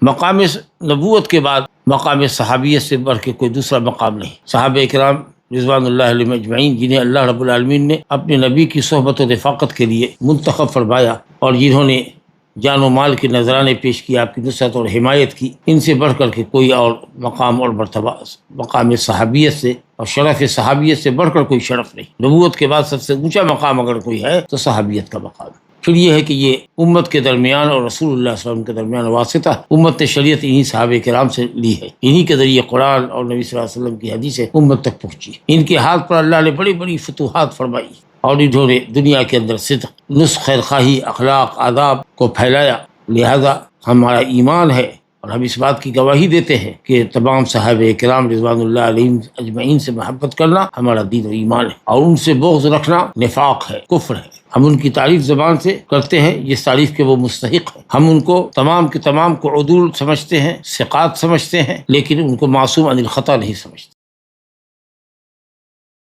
مقام نبوت کے بعد مقام صحابیت سے بڑھ کے کوئی دوسرا مقام نہیں۔ صحابہ کرام رضوان اللہ علیہم اجمعین، جنہیں اللہ رب العالمین نے اپنے نبی کی صحبت و رفاقت کے لیے منتخب فرمایا اور جنہوں نے جان و مال کے نذرانے پیش کیا، آپ کی نصرت اور حمایت کی، ان سے بڑھ کر کے کوئی اور مقام اور مرتبہ مقام صحابیت سے اور شرف صحابیت سے بڑھ کر کوئی شرف نہیں۔ نبوت کے بعد سب سے اونچا مقام اگر کوئی ہے تو صحابیت کا مقام ہے۔ پھر یہ ہے کہ یہ امت کے درمیان اور رسول اللہ صلی اللہ علیہ وسلم کے درمیان واسطہ، امت نے شریعت انہی صحابہ کرام سے لی ہے، انہی کے ذریعے قرآن اور نبی صلی اللہ علیہ وسلم کی حدیثیں امت تک پہنچی۔ ان کے ہاتھ پر اللہ نے بڑی بڑی فتوحات فرمائی اور انہوں نے دنیا کے اندر صدق، نصح، خیر خواہی، اخلاق، آداب کو پھیلایا۔ لہذا ہمارا ایمان ہے اور ہم اس بات کی گواہی دیتے ہیں کہ تمام صحابہ کرام رضوان اللہ علیہم اجمعین سے محبت کرنا ہمارا دین و ایمان ہے، اور ان سے بغض رکھنا نفاق ہے، کفر ہے۔ ہم ان کی تعریف زبان سے کرتے ہیں، یہ تعریف کے وہ مستحق ہیں۔ ہم ان کو تمام کے تمام کو عدول سمجھتے ہیں، ثقات سمجھتے ہیں، لیکن ان کو معصوم عن الخطا نہیں سمجھتے۔